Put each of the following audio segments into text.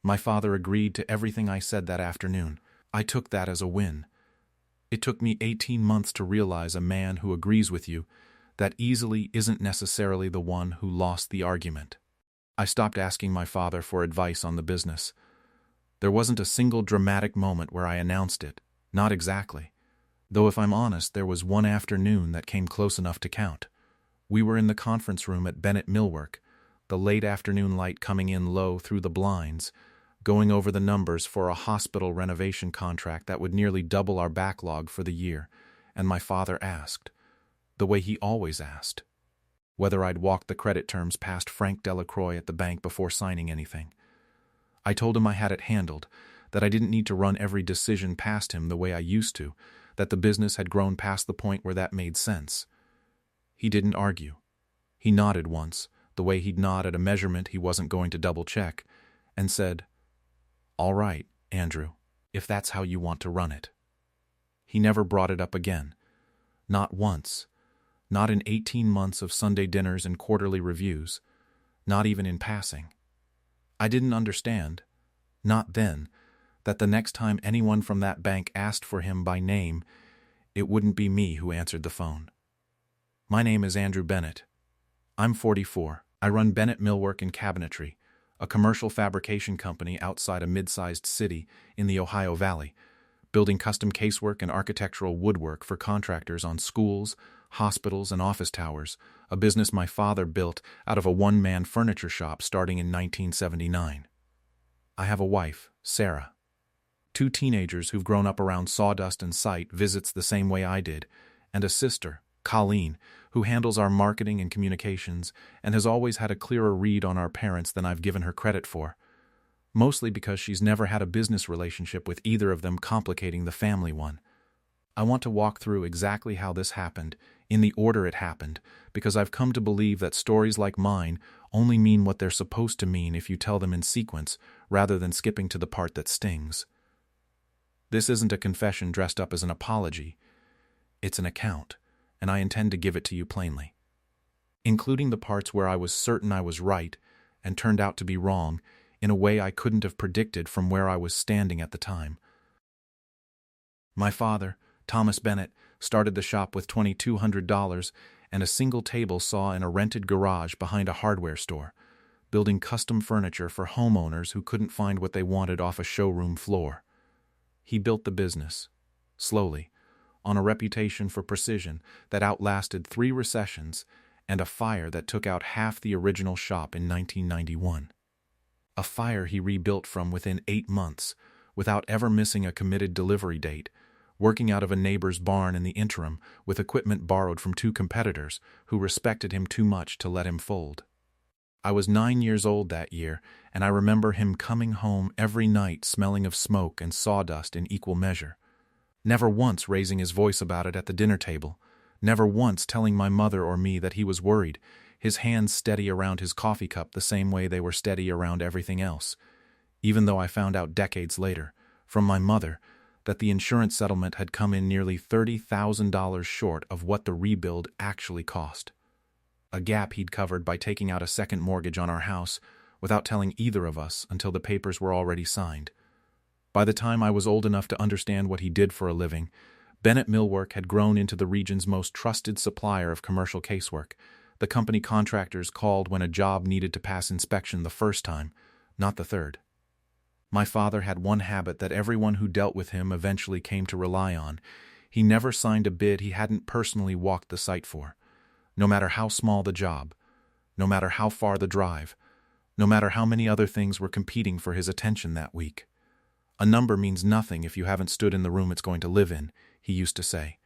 My father agreed to everything I said that afternoon. I took that as a win. It took me 18 months to realize a man who agrees with you that easily isn't necessarily the one who lost the argument. I stopped asking my father for advice on the business. There wasn't a single dramatic moment where I announced it, not exactly. Though if I'm honest, there was one afternoon that came close enough to count. We were in the conference room at Bennett Millwork, the late afternoon light coming in low through the blinds, going over the numbers for a hospital renovation contract that would nearly double our backlog for the year, and my father asked, the way he always asked, whether I'd walked the credit terms past Frank Delacroix at the bank before signing anything. I told him I had it handled, that I didn't need to run every decision past him the way I used to, that the business had grown past the point where that made sense. He didn't argue. He nodded once, the way he'd nod at a measurement he wasn't going to double-check, and said, "All right, Andrew, if that's how you want to run it." He never brought it up again. Not once. Not in 18 months of Sunday dinners and quarterly reviews. Not even in passing. I didn't understand, not then, that the next time anyone from that bank asked for him by name, it wouldn't be me who answered the phone. My name is Andrew Bennett. I'm 44. I run Bennett Millwork and Cabinetry, a commercial fabrication company outside a mid-sized city in the Ohio Valley, building custom casework and architectural woodwork for contractors on schools, hospitals, and office towers, a business my father built out of a one-man furniture shop starting in 1979. I have a wife, Sarah. 2 teenagers who've grown up around sawdust and sight visits the same way I did, and a sister, Colleen, who handles our marketing and communications and has always had a clearer read on our parents than I've given her credit for, mostly because she's never had a business relationship with either of them complicating the family one. I want to walk through exactly how this happened, in the order it happened, because I've come to believe that stories like mine only mean what they're supposed to mean if you tell them in sequence, rather than skipping to the part that stings. This isn't a confession dressed up as an apology. It's an account, and I intend to give it to you plainly, including the parts where I was certain I was right and turned out to be wrong in a way I couldn't have predicted from where I was standing at the time. My father, Thomas Bennett, started the shop with $2,200 and a single table saw in a rented garage behind a hardware store, building custom furniture for homeowners who couldn't find what they wanted off a showroom floor. He built the business, slowly, on a reputation for precision that outlasted 3 recessions and a fire that took out half the original shop in 1991. A fire he rebuilt from within 8 months, without ever missing a committed delivery date, working out of a neighbor's barn in the interim with equipment borrowed from 2 competitors who respected him too much to let him fold. I was 9 years old that year, and I remember him coming home every night smelling of smoke and sawdust in equal measure. Never once raising his voice about it at the dinner table, never once telling my mother or me that he was worried, his hands steady around his coffee cup the same way they were steady around everything else, even though I found out decades later, from my mother, that the insurance settlement had come in nearly $30,000 short of what the rebuild actually cost. A gap he'd covered by taking out a second mortgage on our house without telling either of us until the papers were already signed. By the time I was old enough to understand what he did for a living, Bennett Millwork had grown into the region's most trusted supplier of commercial casework, the company contractors called when a job needed to pass inspection the first time, not the third. My father had one habit that everyone who dealt with him eventually came to rely on. He never signed a bid he hadn't personally walked the site for, no matter how small the job, no matter how far the drive, no matter how many other things were competing for his attention that week. A number means nothing if you haven't stood in the room it's going to live in, he used to say,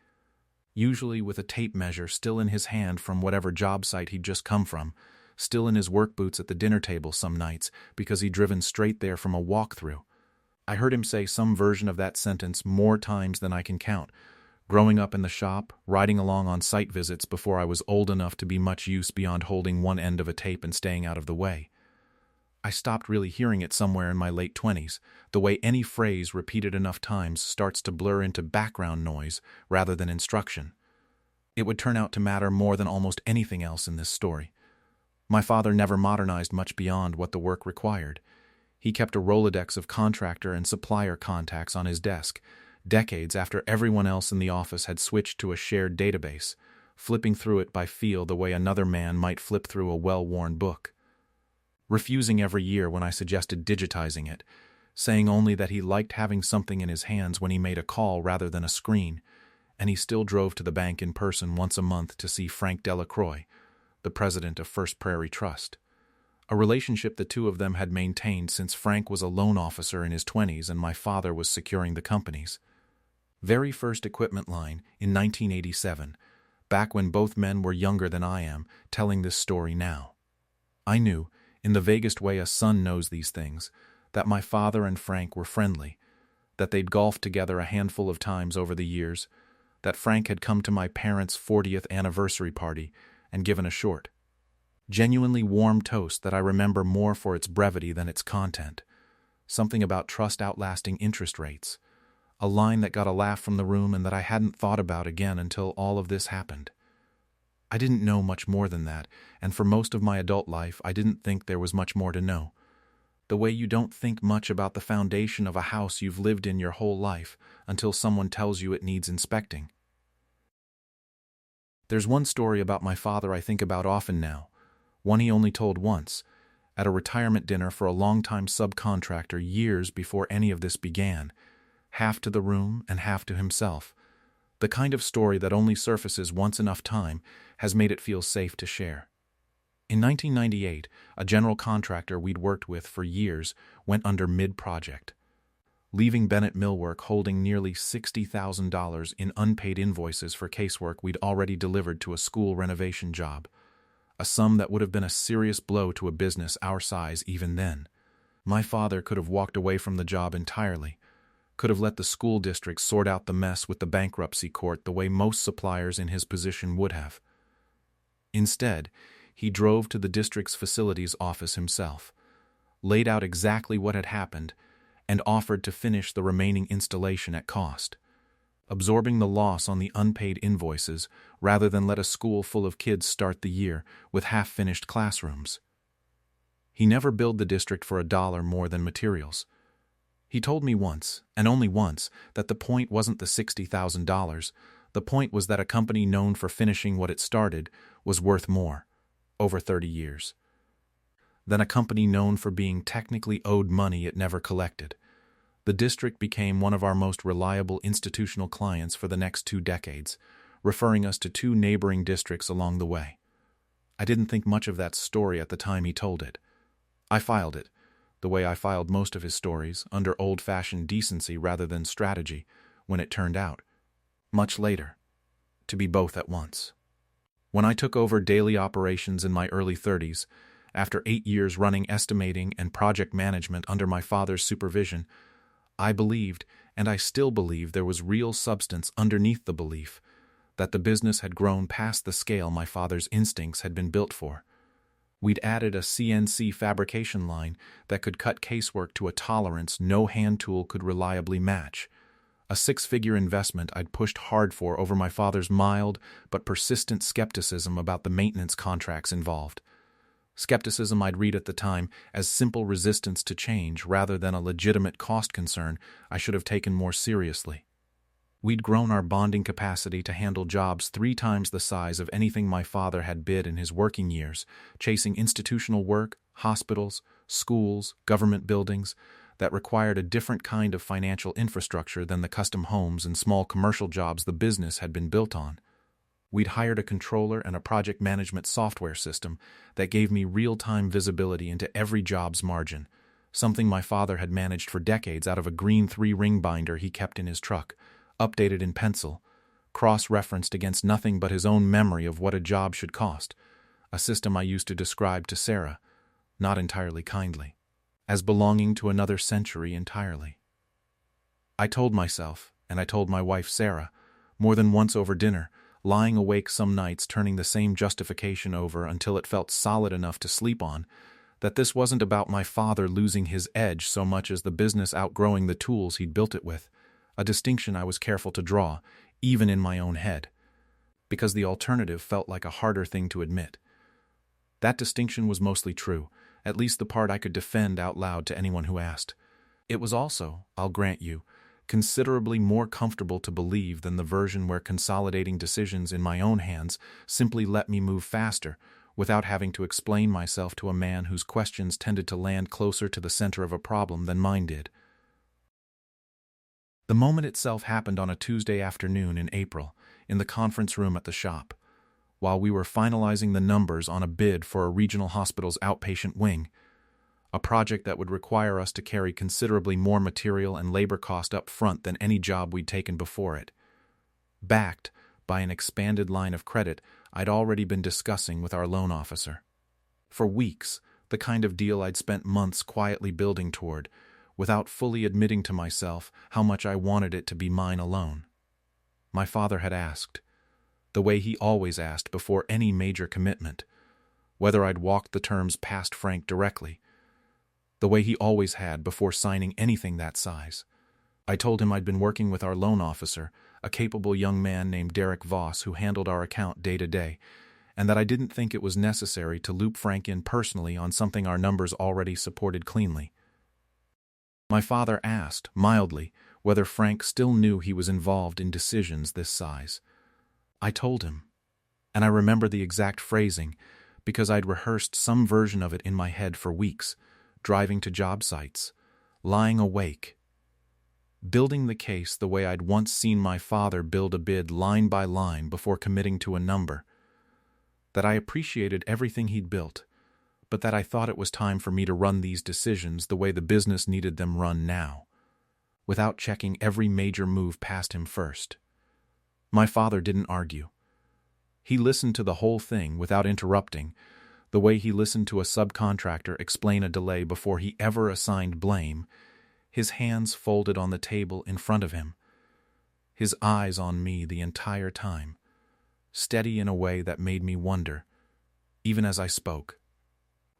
usually with a tape measure still in his hand from whatever job site he'd just come from, still in his work boots at the dinner table some nights because he'd driven straight there from a walkthrough. I heard him say some version of that sentence more times than I can count, growing up in the shop, riding along on site visits before I was old enough to be much use beyond holding one end of a tape and staying out of the way. I stopped really hearing it somewhere in my late 20s, the way any phrase repeated enough times starts to blur into background noise rather than instruction. It would turn out to matter more than almost anything else in this story. My father never modernized much beyond what the work required. He kept a Rolodex of contractor and supplier contacts on his desk, decades after everyone else in the office had switched to a shared database, flipping through it by feel the way another man might flip through a well-worn book. Refusing every year when I suggested digitizing it, saying only that he liked having something in his hands when he made a call rather than a screen, and he still drove to the bank in person once a month to see Frank Delacroix, the president of First Prairie Trust, a relationship the two of them had maintained since Frank was a loan officer in his 20s and my father was securing the company's very first equipment line in 1987, back when both men were younger than I am, telling this story now. I knew, in the vaguest way a son knows these things, that my father and Frank were friendly, that they'd golfed together a handful of times over the years, that Frank had come to my parents' 40th anniversary party and given a short, genuinely warm toast that I remember more for its brevity than its content. Something about trust outlasting interest rates, a line that got a laugh from the room and that I hadn't thought about again until all of this happened. I didn't know much more than that, and for most of my adult life I didn't think there was much more to know. The way you don't think much about the foundation of a house you've lived in your whole life until someone tells you it needs inspecting. There's one story about my father I think about often now, one he only told once, at a retirement dinner for a longtime subcontractor years before any of this began, half to the room and half to himself. The kind of story that only surfaces once enough time has made it feel safe to share. In 1998, a general contractor we'd worked with for years went under mid-project, leaving Bennett Millwork holding nearly $60,000 in unpaid invoices for casework we'd already delivered to a school renovation job, a sum that would have been a serious blow to a business our size even then. My father could have walked away from the job entirely, could have let the school district sort out the mess with the bankruptcy court the way most suppliers in his position would have. Instead, he drove to the district's facilities office himself, laid out exactly what had happened, and offered to finish the remaining installation at cost, absorbing the loss on the unpaid invoices rather than let a school full of kids start the year with half-finished classrooms. He never billed the district for $1 more than materials. He told me once, and only once, that the point wasn't the $60,000. The point was that a company known for finishing what it started was worth more, over 30 years, than a company known for being technically owed money it never collected. The district became one of our most reliable institutional clients for the next 2 decades, referring us to 2 neighboring districts along the way. I didn't think much of that story at the time he told it. I filed it, the way I filed most of his stories, under old-fashioned decency rather than strategy, when it turned out, much later, to be both at once. When I took over daily operations in my early 30s, after 8 years running estimating and project management under my father's supervision, I believed, and I still believe, there was real substance underneath the belief that the business had grown past the scale my father's instincts had been built for. We'd added a CNC fabrication line that could cut casework to a tolerance no hand tool could reliably match, a 6-figure investment I'd pushed hard for over my father's mild but persistent skepticism about the maintenance contracts involved. Skepticism I'd read at the time as simple resistance to change rather than a legitimate cost concern I should have taken more seriously. We'd grown our bonding capacity to handle jobs 3 times the size of anything my father had bid in his working years, chasing institutional work, hospitals, schools, government buildings, that required a different kind of financial infrastructure than the custom homes and small commercial jobs the business had been built on. We'd hired a controller and a project management software system that gave me real-time visibility into every job's margin, something my father had managed for decades out of a green 3-ring binder he kept in his truck, updated in pencil, cross-referenced against nothing but his own memory of what a job should cost, a system I used to describe to Sarah, not entirely kindly, as belonging to another century entirely. I told myself, and I told my wife Sarah, more than once over dinner, lying awake some nights turning the same justification over until it felt solid enough to sleep on, that this wasn't about my father losing his edge so much as the business outgrowing the tools he'd built it with, a distinction I was careful to draw, even in my own head, because the alternative felt like a harder thing to admit. That distinction was mostly true, at least the part I could defend out loud to anyone who asked. It was also, I'll grant you, considerably more comfortable to believe than the version where consolidating decisions in my own hands simply let me move faster, without having to explain myself to a man whose questions tended to land closer to the center of a problem than mine did. The moment itself happened on a Tuesday afternoon in April, in the conference room at the shop. While we were finalizing the numbers on a bid for a regional hospital's outpatient wing, a project that would require us to carry considerably more material and labor cost up front than any job we'd taken before it. Backed by an expanded line of credit I'd already been discussing with our loan officer. For weeks, the kind of deal I'd spent months quietly building toward, without fully admitting to myself how much I wanted it to be mine alone. My father had asked, the way he always asked before any major commitment, whether I'd walked the terms past Frank directly, the way he always had before signing anything that size. I told him I'd been working with our loan officer, a capable young man named Derek Voss who handled our account day to day, and that I didn't think it was necessary to loop Frank in personally on something our numbers already supported cleanly. My father asked, mildly, whether Frank still knew he was involved in decisions this size. I told him, and I remember the exact phrasing because I'd rehearsed some version of it in my head for weeks, driving to job sites, lying awake, building the case the way I'd once seen my father build a bid line by line before committing to a number, that I appreciated everything he'd built, but that I thought it was time for me to run these decisions the way the business needed them run now, without checking every major move past him first. My father didn't argue. He listened to the whole thing without interrupting, the way he listened to a subcontractor explain a delay before he ever assigned blame, his hands folded on the table in front of him, his eyes on me the entire time, steady in a way that made me wonder, even as I spoke,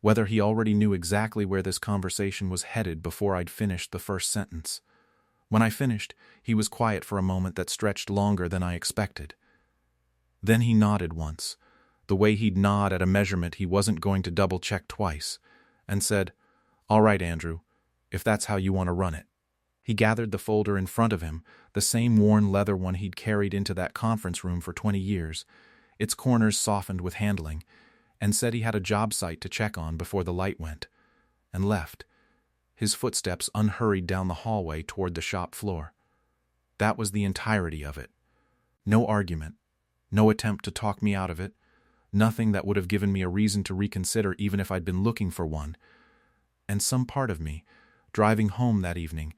whether he already knew exactly where this conversation was headed before I'd finished the first sentence. When I finished, he was quiet for a moment that stretched longer than I expected. Then he nodded once, the way he'd nod at a measurement he wasn't going to double-check twice, and said, "All right, Andrew, if that's how you want to run it." He gathered the folder in front of him, the same worn leather one he'd carried into that conference room for 20 years, its corners softened with handling, and said he had a job site to check on before the light went, and left, his footsteps unhurried down the hallway toward the shop floor. That was the entirety of it. No argument, no attempt to talk me out of it, nothing that would have given me a reason to reconsider even if I'd been looking for one. And some part of me, driving home that evening,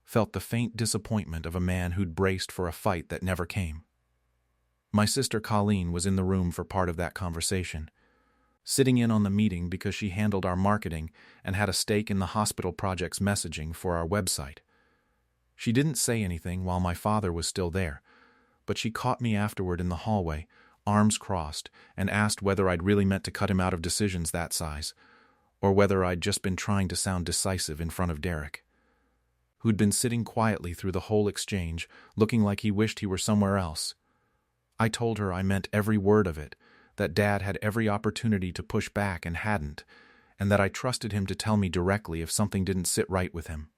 felt the faint disappointment of a man who'd braced for a fight that never came. My sister Colleen was in the room for part of that conversation, sitting in on the meeting because she handled our marketing and had a stake in the hospital project's messaging for our website. She didn't say anything while my father was still there, but she caught me afterward in the hallway, arms crossed, and asked whether I'd really meant to cut him out of decisions that size, or whether I'd just been trying to sound decisive in front of Derek, who'd been sitting quietly through the whole exchange, looking like he wished he were somewhere else. I told her I meant every word of it, that Dad had every opportunity to push back and hadn't, and that I trusted him to tell me directly if something didn't sit right with him.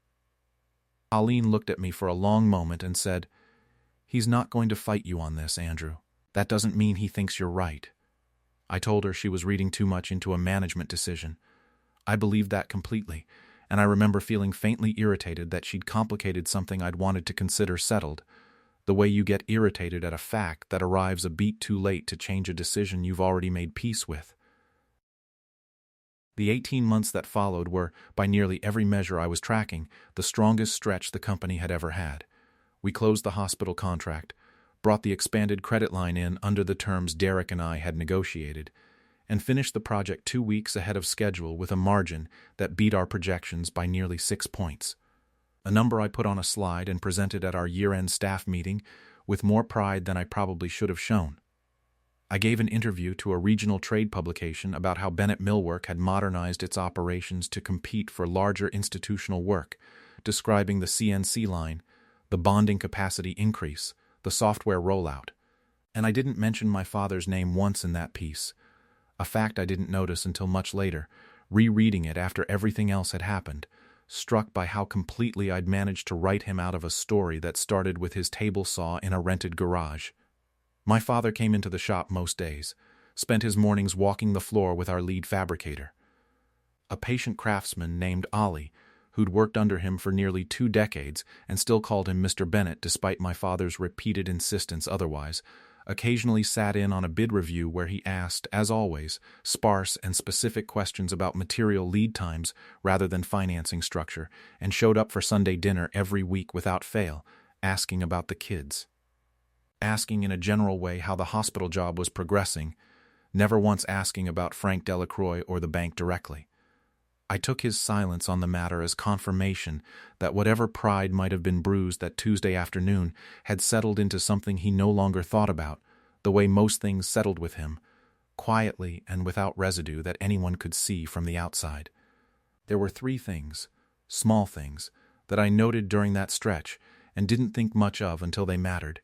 Colleen looked at me for a long moment and said, "He's not going to fight you on this, Andrew. That doesn't mean he thinks you're right." I told her she was reading too much into a management decision. I believed that completely, and I remember feeling faintly irritated that she'd complicated something I'd wanted to consider settled, the way you get irritated at a fact that arrives a beat too late to change a decision you've already made peace with. The 18 months that followed were, by nearly every measure I was tracking, the strongest stretch the company had ever had. We closed the hospital contract, brought the expanded credit line in under the terms Derek and I had negotiated, and finished the project 2 weeks ahead of schedule with a margin that beat our projections by nearly 6 points. A number I put on a slide and presented at our year-end staff meeting with more pride than I probably should have shown. I gave an interview to a regional trade publication about how Bennett Millwork had modernized its operations to compete for larger institutional work, describing the CNC line, the bonding capacity increase, the software rollout. And I didn't mention my father's name once in that piece, a fact I didn't notice until much later, rereading it after everything else had happened, struck by how completely I'd managed to write him out of a story that started with his table saw in a rented garage. My father came into the shop most days, spent his mornings walking the floor with our lead fabricator, a patient craftsman named Ollie, who'd worked under him for nearly 2 decades and still called him Mr. Bennett despite my father's repeated insistence otherwise, occasionally sat in on a bid review where he asked, as always, sparse and specific questions about material lead times rather than financing structure, and showed up for Sunday dinner every week without fail, asking about the kids. Asking in a general way how the hospital job was progressing, never once asking about Frank Delacroix or the bank directly. I took his silence on the matter as confirmation that whatever pride might have been bruised that Tuesday afternoon had settled into something he no longer thought about, the way most things settled with him, quietly and without residue that anyone could see from the outside. There were 3 things, small things, that I noted during that stretch and didn't think much of until they mattered,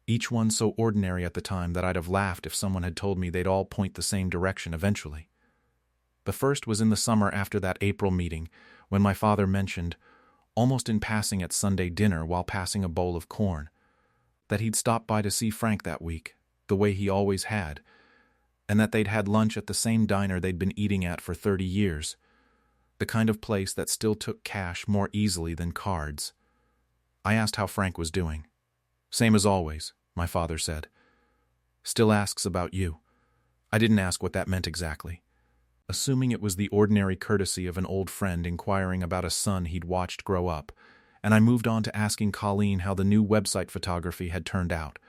each one so ordinary at the time that I'd have laughed if someone had told me they'd all point the same direction eventually. The first was in the summer after that April meeting, when my father mentioned, almost in passing at Sunday dinner while passing a bowl of corn, that he'd stopped by to see Frank that week, the way he always had, and that they'd had lunch at the same diner they'd been eating at for 30 years, the kind of place that still took cash more easily than cards. I asked how Frank was doing. "Same as always," my father said. "Still asks about you." I didn't ask what that meant exactly, assuming it was the ordinary courtesy of an old friend inquiring about a son he'd watched grow up, and I moved on to asking Colleen how the new website photography had turned out,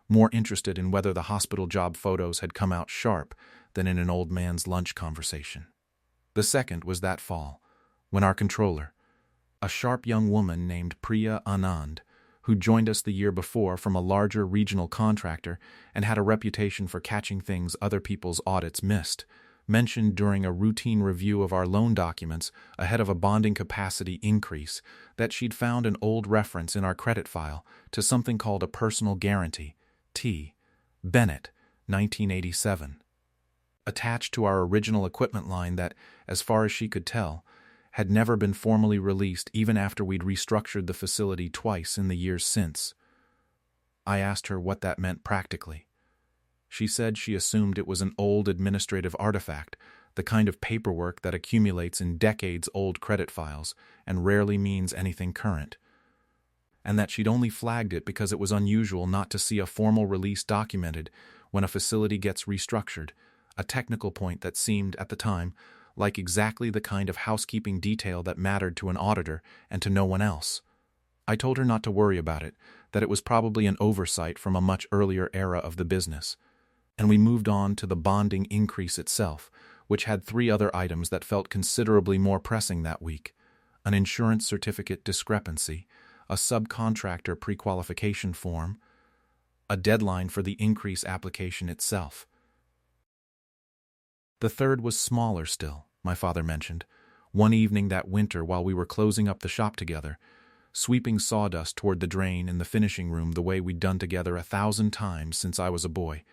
more interested in whether the hospital job photos had come out sharp than in an old man's lunch conversation. The second was that fall, when our controller, a sharp young woman named Priya Anand, who joined us the year before from a larger regional contractor and had a reputation for catching things other people's audits missed, mentioned during a routine review of our loan documents ahead of a bonding capacity increase that she'd found an old reference in our credit file to something called a personal guarantee, T. Bennett, 1987, attached to our original equipment line that, as far as she could tell, had never been formally released even after we'd restructured the facility twice in the years since. I asked her what that meant practically. She said she assumed it was an old administrative artifact, the kind of paperwork that accumulates in decades-old credit files and rarely means anything current, and that she'd only flagged it because it was unusual not to see a formal release documented when a facility gets restructured, a technical point that seemed, at the time, like exactly the kind of housekeeping detail that mattered to an auditor and to no one else. I told her not to worry about it, that it was probably an oversight from a much earlier era of the business, and we moved on to the bonding increase itself, which had 3 other items that felt considerably more pressing that week: an insurance certificate discrepancy, a subcontractor pre-qualification form, a deadline for the increase application itself. The third was smaller still, my father mentioned, one evening that winter while we were closing up the shop together, sweeping sawdust toward the drain in the finishing room the way we'd done together 1,000 times since I was a boy,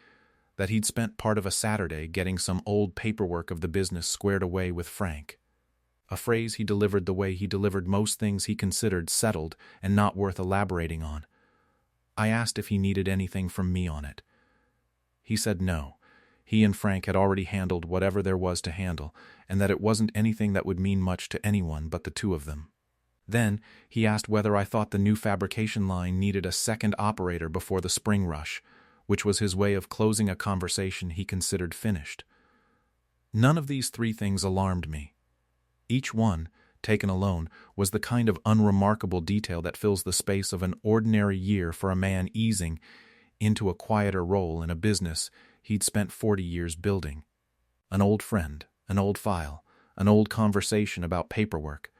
that he'd spent part of a Saturday getting some old paperwork of the business squared away with Frank, a phrase he delivered the way he delivered most things he considered settled and not worth elaborating on. I asked if he needed anything from me on it. He said no. He and Frank had already handled whatever there was to handle, and that it wasn't anything that would mean much to anyone but the 2 of them. Then he asked whether I thought the new fabrication line needed a second operator before the spring rush, which was his way of closing a conversation he considered finished. None of these 3 things alarmed me. Each one, taken alone, was the kind of unremarkable detail that fills the space of an ordinary year for a man easing into a quieter role in a business he'd spent 40 years building. An old friend, an old file, an old conversation about paperwork.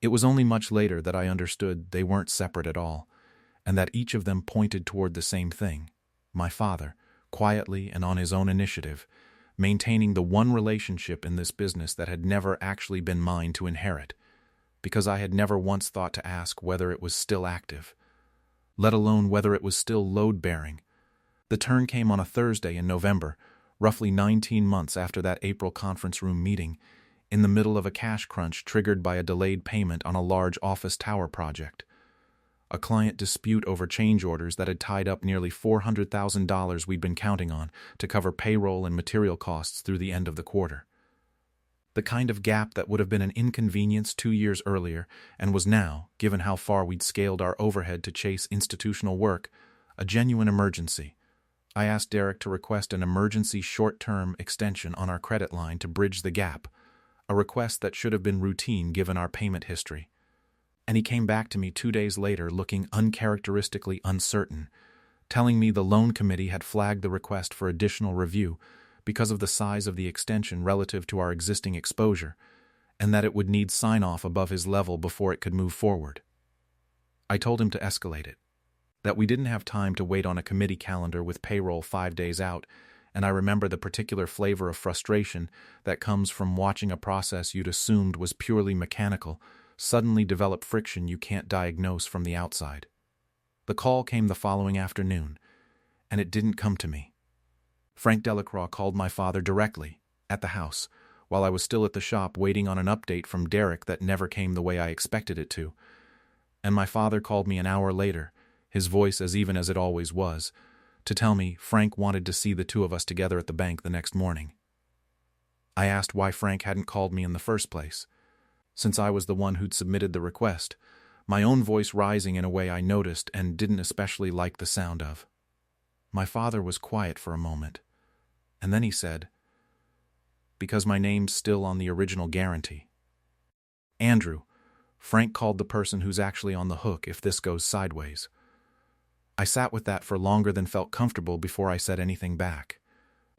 It was only much later that I understood they weren't separate at all, and that each of them pointed toward the same thing: my father, quietly and on his own initiative, maintaining the one relationship in this business that had never actually been mine to inherit, because I had never once thought to ask whether it was still active, let alone whether it was still load-bearing. The turn came on a Thursday in November, roughly 19 months after that April conference room meeting, in the middle of a cash crunch triggered by a delayed payment on a large office tower project. A client dispute over change orders that had tied up nearly $400,000 we'd been counting on to cover payroll and material costs through the end of the quarter. The kind of gap that would have been an inconvenience 2 years earlier and was now, given how far we'd scaled our overhead to chase institutional work, a genuine emergency. I asked Derek to request an emergency short-term extension on our credit line to bridge the gap, a request that should have been routine given our payment history. And he came back to me 2 days later looking uncharacteristically uncertain, telling me the loan committee had flagged the request for additional review because of the size of the extension relative to our existing exposure, and that it would need sign-off above his level before it could move forward. I told him to escalate it, that we didn't have time to wait on a committee calendar with payroll 5 days out, and I remember the particular flavor of frustration that comes from watching a process you'd assumed was purely mechanical suddenly develop friction you can't diagnose from the outside. The call came the following afternoon, and it didn't come to me. Frank Delacroix called my father directly, at the house, while I was still at the shop waiting on an update from Derek that never came the way I expected it to. And my father called me an hour later, his voice as even as it always was, to tell me Frank wanted to see the two of us together at the bank the next morning. I asked why Frank hadn't called me in the first place, since I was the one who'd submitted the request, my own voice rising in a way I noticed and didn't especially like the sound of. My father was quiet for a moment, and then he said, "Because my name's still on the original guarantee. Andrew, Frank called the person who's actually on the hook if this goes sideways." I sat with that for longer than felt comfortable before I said anything back,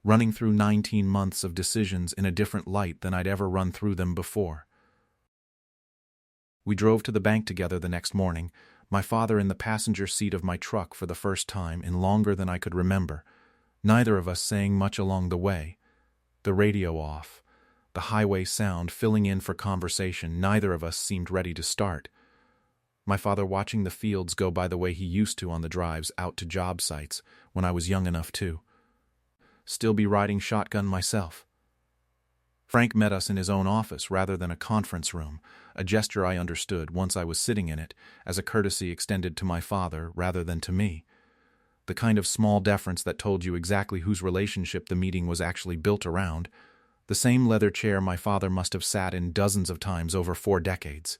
running through 19 months of decisions in a different light than I'd ever run through them before. We drove to the bank together the next morning, my father in the passenger seat of my truck for the first time in longer than I could remember, neither of us saying much along the way. The radio off, the highway sound filling in for conversation neither of us seemed ready to start. My father watching the fields go by the way he used to on the drives out to job sites when I was young enough to still be riding shotgun myself. Frank met us in his own office rather than a conference room, a gesture I understood once I was sitting in it as a courtesy extended to my father rather than to me. The kind of small deference that told you exactly whose relationship the meeting was actually built around, the same leather chair my father must have sat in dozens of times over 4 decades.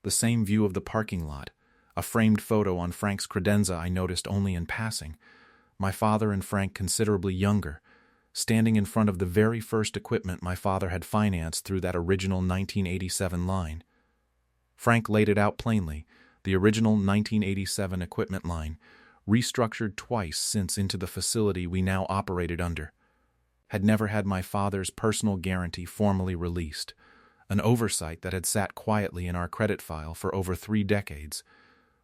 The same view of the parking lot, a framed photo on Frank's credenza I noticed only in passing, my father and Frank considerably younger, standing in front of the very first equipment my father had financed through that original 1987 line. Frank laid it out plainly, the original 1987 equipment line, restructured twice since into the facility we now operated under, had never had my father's personal guarantee formally released, an oversight that had sat quietly in our credit file for over 3 decades.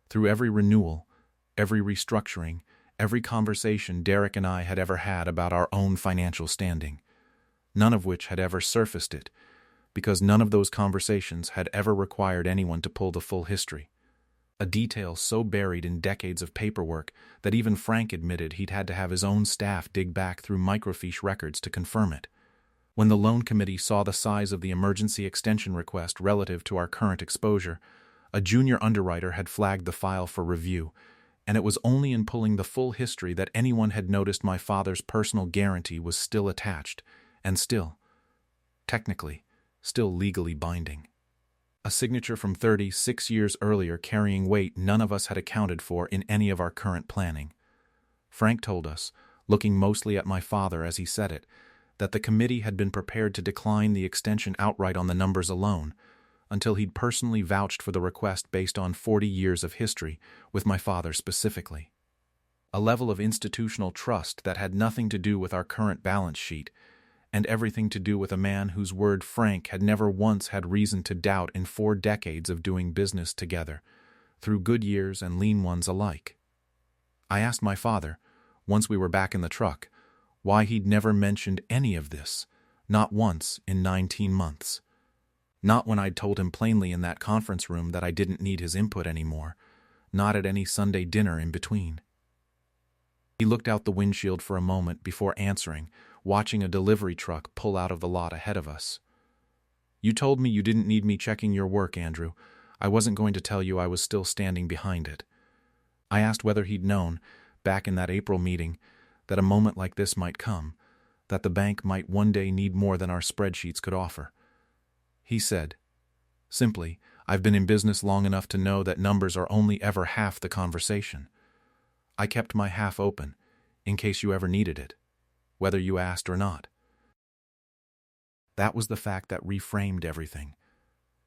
Through every renewal, every restructuring, every conversation Derek and I had ever had about our own financial standing, none of which had ever surfaced it, because none of those conversations had ever required anyone to pull the full history, a detail so buried in decades of paperwork that even Frank admitted he'd had to have his own staff dig back through microfiche records to confirm it. When the loan committee saw the size of the emergency extension request relative to our current exposure, a junior underwriter had flagged the file for review, and it was only in pulling the full history that anyone had noticed my father's personal guarantee was still attached, and still, technically, still legally binding. A signature from 36 years earlier carrying weight none of us had accounted for in any of our current planning. Frank told us, looking mostly at my father as he said it, that the committee had been prepared to decline the extension outright on the numbers alone, until he'd personally vouched for the request based on 40 years of history, with my father specifically. A level of institutional trust that had nothing to do with our current balance sheet, and everything to do with a man whose word Frank had never once had reason to doubt in 4 decades of doing business together, through good years and lean ones alike. I asked my father, once we were back in the truck, why he'd never mentioned any of this, not once in 19 months. Not when I'd told him plainly in that conference room that I didn't need his input anymore, not at any Sunday dinner in between. He looked out the windshield for a moment before answering, watching a delivery truck pull out of the lot ahead of us. You told me you didn't need me checking your work, Andrew. I wasn't going to tell you I was still standing behind it. I asked whether he'd known, back in that April meeting, that a moment like this might come, that the bank might one day need more than our spreadsheets could offer. He said, simply, I've been in business long enough to know that numbers are only ever half the conversation. I kept my half open, in case you ever needed it, whether you asked or not. That was the fact that reframed everything.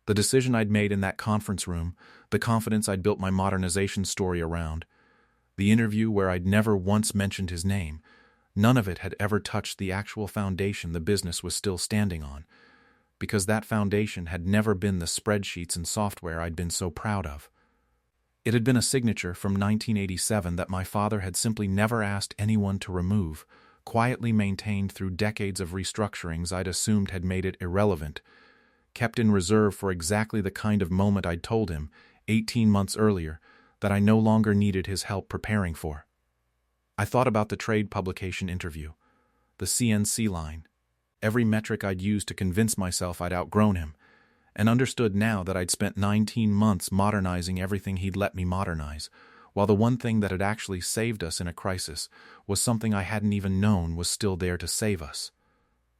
The decision I'd made in that conference room, the confidence I'd built my modernization story around, the interview where I'd never once mentioned his name, none of it had ever touched the actual foundation the business was still standing on, because that foundation had never been the spreadsheets and software I'd been so proud of. It had been a signature from 1987 that my father had simply never asked anyone to remove, quietly maintained through decades of restructurings I'd assumed had made it irrelevant, kept in reserve for exactly the kind of moment I'd told him, 18 months earlier, that I no longer needed his help preparing for. I thought about the trade publication interview, the CNC line, every metric I'd used to convince myself I'd outgrown him, and understood now that I'd spent 19 months modernizing everything he'd let me modernize, while the one thing that had actually saved us in a crisis was something I hadn't even known was still there to save us.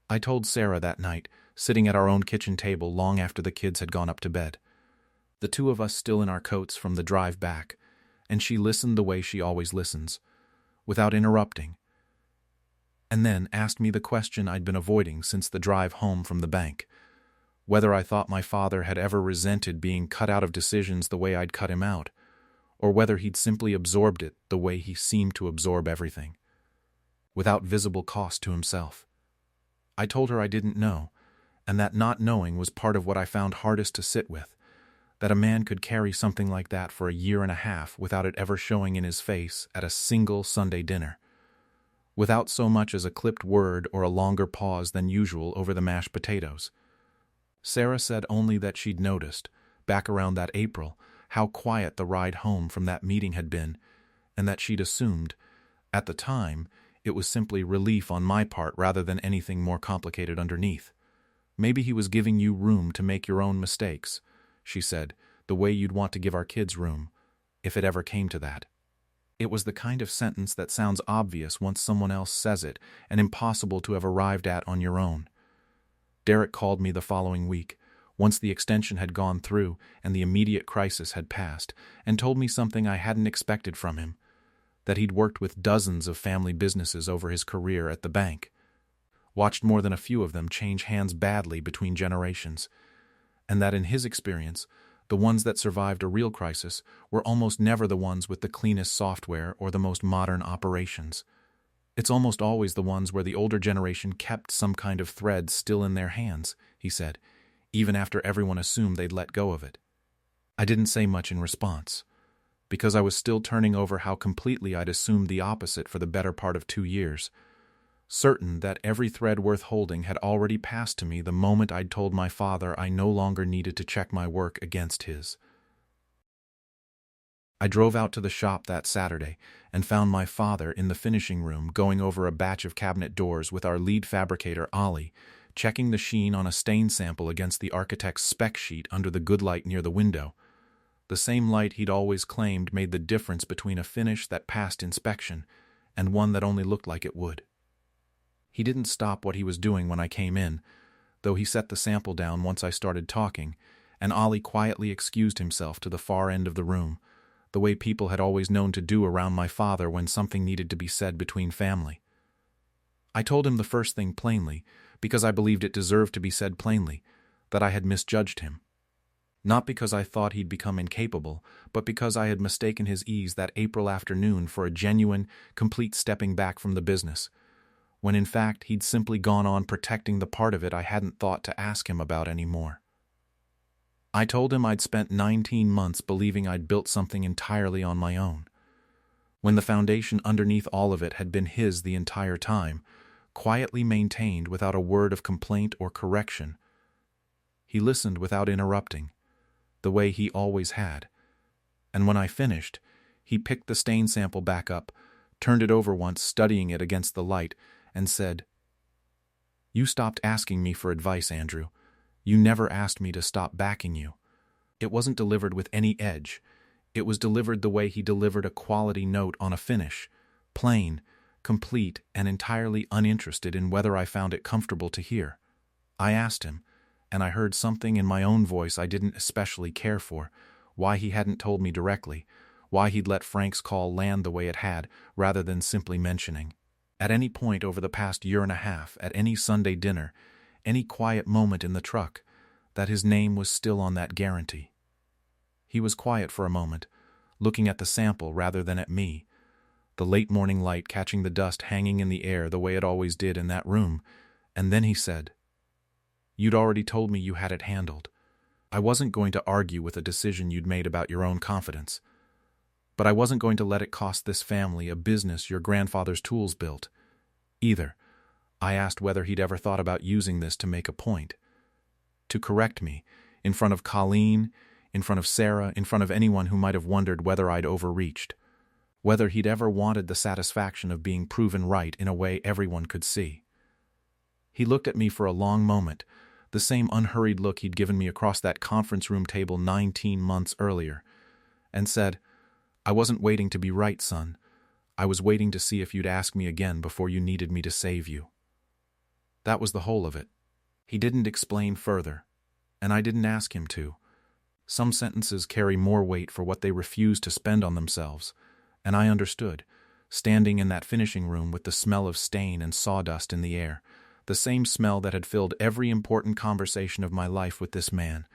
I told Sarah that night, sitting at our own kitchen table long after the kids had gone up to bed. The two of us still in our coats from the drive back, and she listened the way she always listens, without interrupting, and then asked me the question I'd been avoiding since the drive home from the bank, whether I thought my father had ever resented being cut out of decisions the way I'd cut him out, or whether he'd simply absorbed it the way he seemed to absorb everything, without visible cost to himself. I told her I didn't know, and that not knowing was part of what I found hardest to sit with, that a man could carry something like that for a year and a half without it ever showing in his face at a single Sunday dinner, without so much as a clipped word or a longer pause than usual over the mashed potatoes. Sarah said only that she'd noticed, back around that April, how quiet the ride home from that meeting had been, and that she'd assumed, at the time, it was simply relief on my part rather than anything more complicated underneath. Maybe he was giving you room to make your own mistakes, she said, the way you'd want to give our kids room, if it ever came to that. It was the kind of sentence that sounds obvious once someone else says it and impossible to have arrived at on your own. Derek called me the following week, once the extension had gone through and the immediate crisis had passed, and told me something I hadn't expected from him, that he'd worked with dozens of family businesses over his career at the bank, watched more than a few of them change hands badly between generations, and that in his experience, the ones that survived a real crisis were almost never the ones with the cleanest software or the most modern operations. It's almost always the ones where the older generation kept some kind of thread still in their hands, he said, even after everyone assumed they'd let go of it. I didn't say much in response, because I was still turning over how completely I'd assumed the opposite for the better part of 2 years, certain that every thread worth holding had already passed to me the moment I'd told my father I no longer needed to check my work against his. I drove out to the shop that Saturday and found my father in the finishing room going over a batch of cabinet doors with our lead fabricator, Ollie, checking the sheen on a stain sample against the architect's spec sheet under the good light near the window, the same light he'd always claimed made the difference between a finish that passed inspection and one that only looked like it would. He didn't stop what he was doing when I came in, though he set the sample down once I started talking, and Ollie quietly excused himself to the far end of the room, the way people had always known to do around my father when something needed to be said between family. I told him the first thing plainly, because I believed it deserved to be said plainly, that I had misjudged him. Not because I thought he'd become incapable, but because I had mistaken his ease that April afternoon for a genuine, complete stepping back from the business, when in fact he'd simply gone on protecting the part of it I hadn't thought to ask him about anymore. I told him I'd spent 19 months believing I'd built something entirely on my own, when the foundation underneath all of it had been his the entire time, quietly maintained without a word of complaint or correction. He listened without interrupting, the way he always had, and when I finished, he picked the stain sample back up, turned it over once, studying it against the light, and said, "You stopped asking me for advice, Andrew. You never asked me to stop backing you. It wasn't delivered with any edge. It was delivered the way he delivered a quality note on a finish, plain, complete, and entirely uninterested in whether I found it comfortable to hear. I asked him, and I heard something in my own voice I didn't especially care for, why he hadn't told me directly, why he'd let Frank's call land the way it had, rather than simply mentioning. At any point over the past year and a half, at any Sunday dinner, any quiet moment in the truck, that his name was still on that guarantee. He was quiet for a moment, looking at the sample rather than at me, the late morning light catching the dust hanging in the air the way it always did in that room, and then he said, "You'd already told me you had it handled. I wasn't going to argue with a decision you'd made about your own confidence. But I wasn't going to let it cost this family a business your grandfather's tools built, either." I asked whether he'd ever thought about using this to make a point, to correct me, in front of Colleen, in front of Sarah, in front of anyone who might have wondered whether I'd overreached, whether he'd ever wanted the satisfaction of being proven right in a way everyone could see. He looked at me for a long moment, the same unhurried look he'd given me across that conference room table 19 months earlier, and said, "I wasn't waiting to be right, son. I was waiting to see if you'd ask me again before you needed me to save you." That was the whole of it. He didn't explain further, and I didn't ask him to. Some sentences carry more weight for what they refuse to spend on themselves, and I understood, standing in that finishing room with the smell of stain and sawdust in the air, the same smell that had filled every important conversation of my life with this man,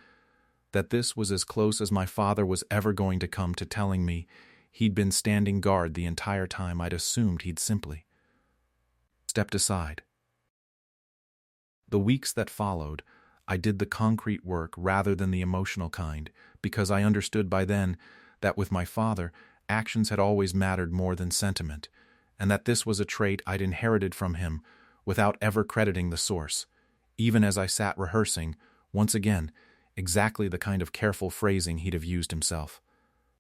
that this was as close as my father was ever going to come to telling me he'd been standing guard the entire time I'd assumed he'd simply stepped aside. The weeks that followed, I did the concrete work rather than the emotional kind, because I understood by then that with my father, actions had always mattered more than sentiment, and that this was a trait I'd inherited from him without ever crediting the source, even as I sat rehearsing, once again, exactly the kind of careful phrasing he'd have used himself.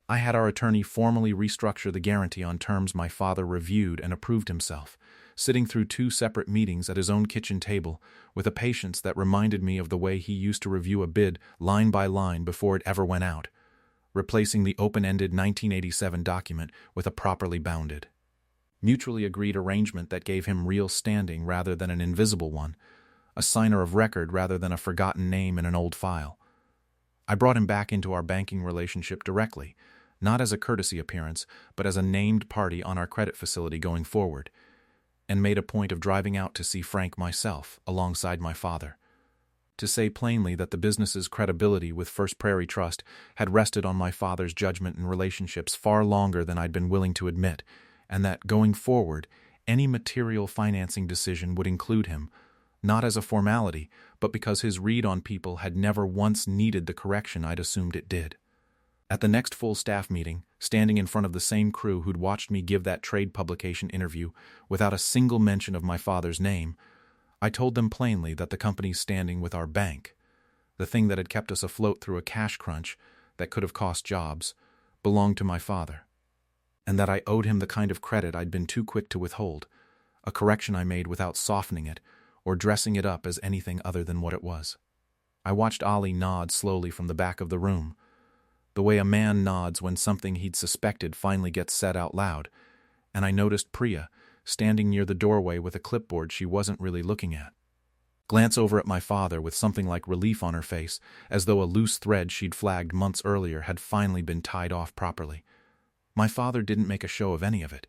I had our attorney formally restructure the guarantee on terms my father reviewed and approved himself, sitting through 2 separate meetings at his own kitchen table with a patience that reminded me of the way he used to review a bid line by line before it ever went out, replacing the open-ended 1987 document with a properly bounded, mutually agreed arrangement that gave him real standing rather than an invisible one, a signer of record rather than a forgotten name in an old file. I brought him back into our banking relationship directly, not as a courtesy appearance, but as a named party on our credit facility going forward, and made a point of driving out to see Frank myself, alongside my father, to say plainly that the business's credibility with First Prairie Trust had rested on my father's judgment in relationships far longer than I'd been willing to admit, and that, going forward, any material financing decision would include him, not as a formality, but because his read on people had never once needed the correction I'd assumed it did. At the next full staff meeting, standing in front of the same crew who'd watched me give that trade publication interview without a single mention of my father's name, I told them plainly that the company's standing with our bank, the thing that had kept us afloat through a cash crunch that could have cost jobs, belonged to my father, and that I owed him the kind of credit I'd been too quick to withhold, a correction I made without softening it or dressing it up as anything other than what it was. I watched Ollie nod slowly from the back of the room, the way a man nods when something he'd suspected finally gets said out loud, and I noticed Priya, standing near the doorway with a clipboard she wasn't really looking at, glance over at my father with something like relief on her face, as though a loose thread she'd flagged months earlier had finally been tied off properly. My father didn't make a show of any of it.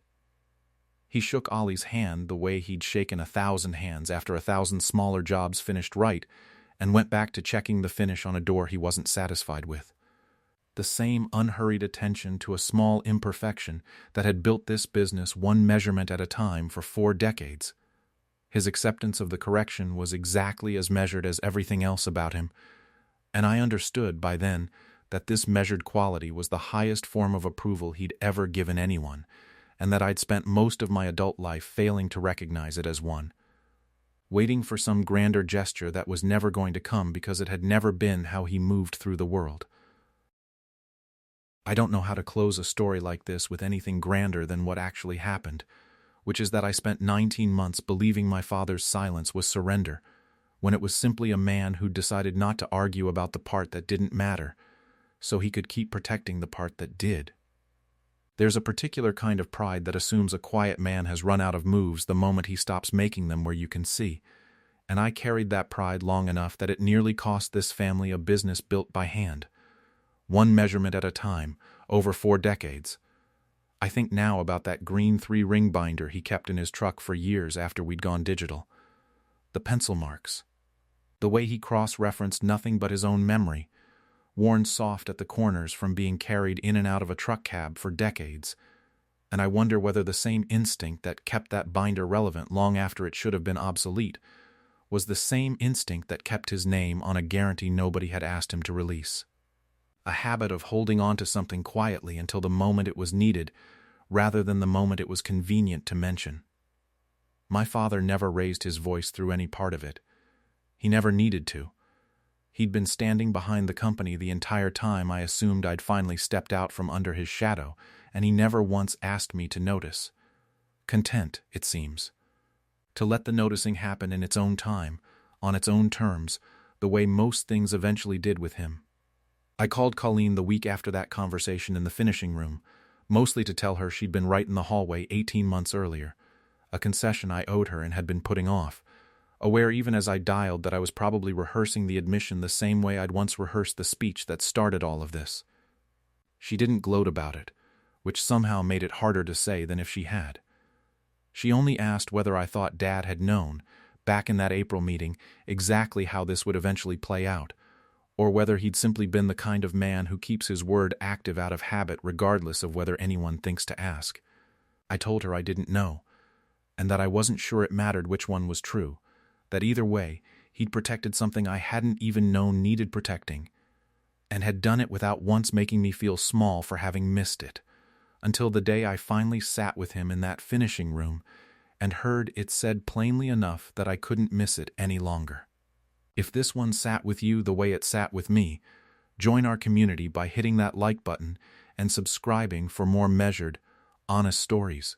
He shook Ollie's hand the way he'd shaken 1,000 hands after 1,000 smaller jobs finished right, and went back to checking the finish on a door he wasn't satisfied with. The same unhurried attention to a small imperfection that had built this business one measurement at a time for 4 decades. His acceptance of the correction was exactly as measured as everything else about him, and I understood by then that this measured quality was the highest form of approval he'd ever given anyone, and that I'd spent most of my adult life failing to recognize it as one, waiting for some grander gesture that was never going to come because it had never been how he moved through the world. I don't know how to close a story like this with anything grander than what actually happened, which is that I spent 19 months believing my father's silence was surrender, when it was simply a man who decided not to argue about the part that didn't matter, so he could keep protecting the part that did. There's a particular kind of pride that assumes a quiet man has run out of moves the moment he stops making them where you can see, and I carried that pride long enough that it nearly cost this family a business built by hand, one measurement at a time, over 4 decades. I think now about that green 3-ring binder he kept in his truck for years after we'd gone digital. The pencil marks. The way he cross-referenced nothing but his own memory, worn soft at the corners from being carried in and out of a truck cab for decades. And I wonder whether the same instinct that kept that binder relevant long after it should have been obsolete was the same instinct that kept his name on a guarantee nobody had asked him to release. A habit of holding on to something quietly until the moment it was needed, rather than the moment it was convenient to mention. My father never raised his voice through any part of it. He never needed to. He'd been standing behind the company the entire time I assumed I'd finally stepped out from under his shadow, and he never once asked me to notice. Content, it seems. To let the noticing happen in its own time, on its own terms, the way most things eventually did with him. I called Colleen the week after that conversation in the finishing room, mostly to tell her she'd been right in the hallway 18 months earlier, a concession I owed her and had been putting off, aware even as I dialed that I was probably rehearsing the admission the same way I'd once rehearsed the speech that started all of this. She didn't gloat about it, which somehow made it harder to say than if she had. She only asked whether I thought Dad had known, back in that April meeting, exactly how this would eventually play out, or whether he'd simply been the kind of man who keeps his word active out of habit regardless of whether anyone thinks to ask. I told her I didn't know, and that I wasn't sure it mattered which one was true, that either way, he'd protected something I hadn't even known needed protecting, and had done it without once making me feel small for having missed it, until the day I finally sat with him in that finishing room and heard it said plainly enough that I couldn't miss it any longer. If this one sat with you the way it sat with me, join our community by hitting that like button and subscribing for more measured, honest stories.